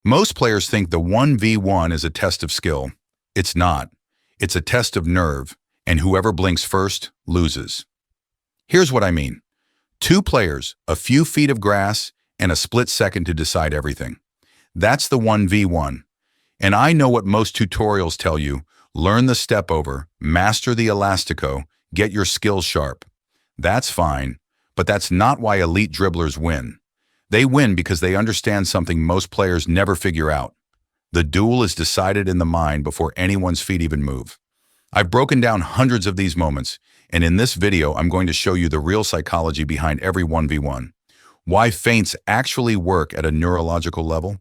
Most players think the 1v1 is a test of skill. It's not. It's a test of nerve, and whoever blinks first loses. Here's what I mean. Two players, a few feet of grass, and a split second to decide everything. That's the 1v1. And I know what most tutorials tell you: learn the step over, master the elastico, get your skills sharp. That's fine, but that's not why elite dribblers win. They win because they understand something most players never figure out. The duel is decided in the mind before anyone's feet even move. I've broken down hundreds of these moments, and in this video I'm going to show you the real psychology behind every 1v1. Why feints actually work at a neurological level,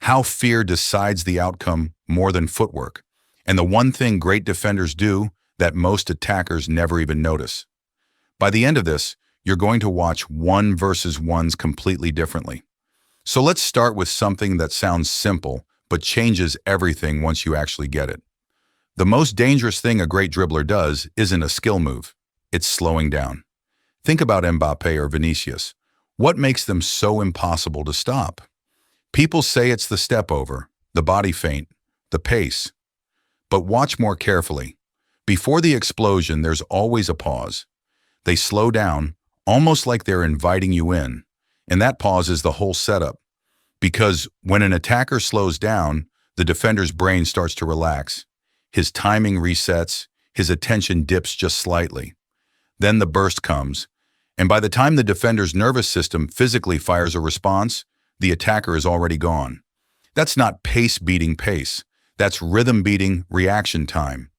how fear decides the outcome more than footwork, and the one thing great defenders do that most attackers never even notice. By the end of this, you're going to watch one versus ones completely differently. So let's start with something that sounds simple, but changes everything once you actually get it. The most dangerous thing a great dribbler does isn't a skill move. It's slowing down. Think about Mbappe or Vinicius. What makes them so impossible to stop? People say it's the step over, the body feint, the pace. But watch more carefully. Before the explosion, there's always a pause. They slow down, almost like they're inviting you in. And that pause is the whole setup. Because when an attacker slows down, the defender's brain starts to relax. His timing resets, his attention dips just slightly. Then the burst comes, and by the time the defender's nervous system physically fires a response, the attacker is already gone. That's not pace beating pace. That's rhythm beating reaction time.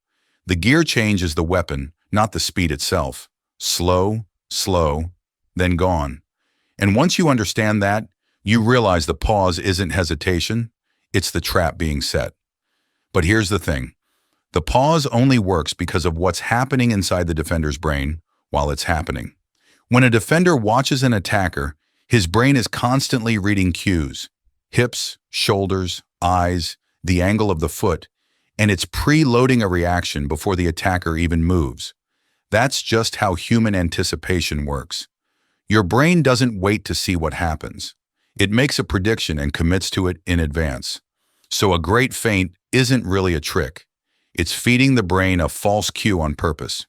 The gear change is the weapon, not the speed itself. Slow, slow, then gone. And once you understand that, you realize the pause isn't hesitation, it's the trap being set. But here's the thing. The pause only works because of what's happening inside the defender's brain while it's happening. When a defender watches an attacker, his brain is constantly reading cues: hips, shoulders, eyes, the angle of the foot, and it's preloading a reaction before the attacker even moves. That's just how human anticipation works. Your brain doesn't wait to see what happens. It makes a prediction and commits to it in advance. So a great feint isn't really a trick. It's feeding the brain a false cue on purpose.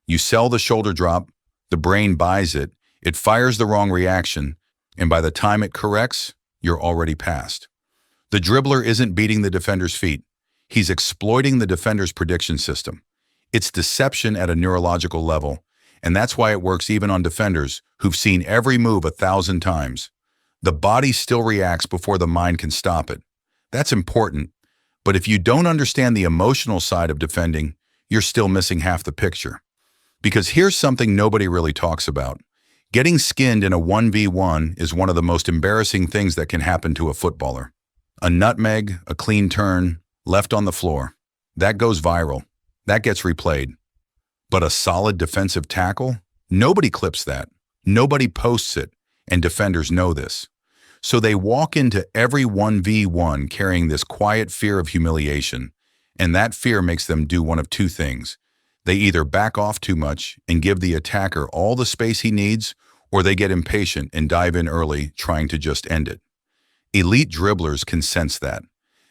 You sell the shoulder drop, the brain buys it, it fires the wrong reaction, and by the time it corrects, you're already past. The dribbler isn't beating the defender's feet. He's exploiting the defender's prediction system. It's deception at a neurological level, and that's why it works even on defenders who've seen every move 1,000 times. The body still reacts before the mind can stop it. That's important, but if you don't understand the emotional side of defending, you're still missing half the picture. Because here's something nobody really talks about. Getting skinned in a 1v1 is one of the most embarrassing things that can happen to a footballer. A nutmeg, a clean turn, left on the floor. That goes viral. That gets replayed. But a solid defensive tackle? Nobody clips that. Nobody posts it, and defenders know this. So they walk into every 1v1 carrying this quiet fear of humiliation, and that fear makes them do one of two things. They either back off too much and give the attacker all the space he needs, or they get impatient and dive in early, trying to just end it. Elite dribblers can sense that.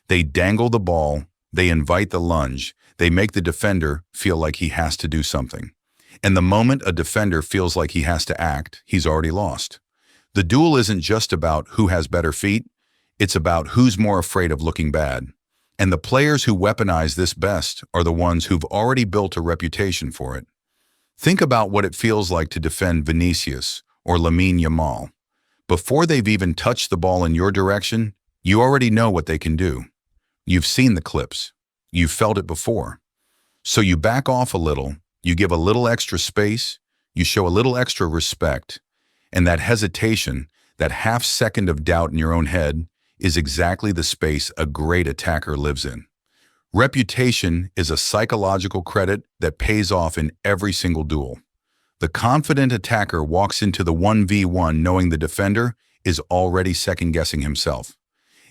They dangle the ball, they invite the lunge, they make the defender feel like he has to do something. And the moment a defender feels like he has to act, he's already lost. The duel isn't just about who has better feet, it's about who's more afraid of looking bad. And the players who weaponize this best are the ones who've already built a reputation for it. Think about what it feels like to defend Vinicius or Lamine Yamal. Before they've even touched the ball in your direction, you already know what they can do. You've seen the clips. You've felt it before. So you back off a little, you give a little extra space, you show a little extra respect, and that hesitation, that half second of doubt in your own head, is exactly the space a great attacker lives in. Reputation is a psychological credit that pays off in every single duel. The confident attacker walks into the 1v1 knowing the defender is already second-guessing himself.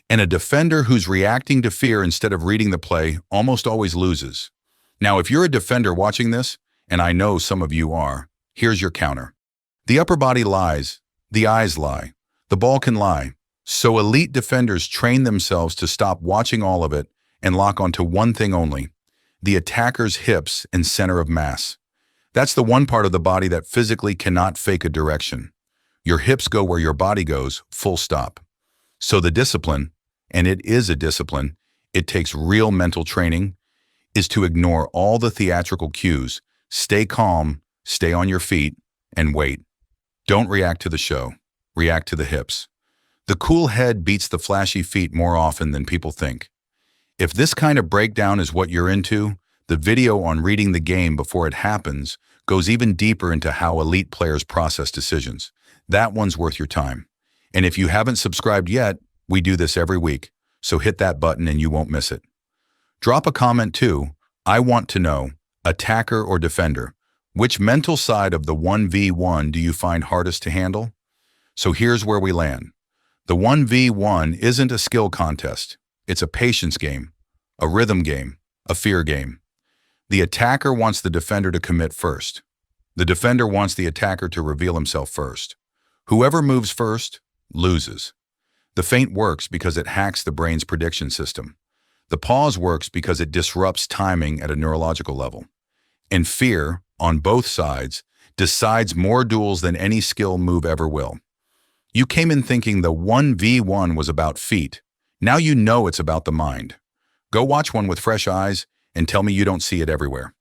And a defender who's reacting to fear instead of reading the play almost always loses. Now, if you're a defender watching this, and I know some of you are, here's your counter. The upper body lies, the eyes lie, the ball can lie, So elite defenders train themselves to stop watching all of it and lock onto one thing only, the attacker's hips and center of mass. That's the one part of the body that physically cannot fake a direction. Your hips go where your body goes, full stop. So the discipline, and it is a discipline, it takes real mental training, is to ignore all the theatrical cues, stay calm, stay on your feet, and wait. Don't react to the show. React to the hips. The cool head beats the flashy feet more often than people think. If this kind of breakdown is what you're into, the video on reading the game before it happens goes even deeper into how elite players process decisions. That one's worth your time. And if you haven't subscribed yet, we do this every week, so hit that button and you won't miss it. Drop a comment too. I want to know, attacker or defender, which mental side of the 1v1 do you find hardest to handle? So here's where we land. The 1v1 isn't a skill contest. It's a patience game, a rhythm game, a fear game. The attacker wants the defender to commit first. The defender wants the attacker to reveal himself first. Whoever moves first loses. The feint works because it hacks the brain's prediction system. The pause works because it disrupts timing at a neurological level. And fear, on both sides, decides more duels than any skill move ever will. You came in thinking the 1v1 was about feet. Now you know it's about the mind. Go watch one with fresh eyes and tell me you don't see it everywhere.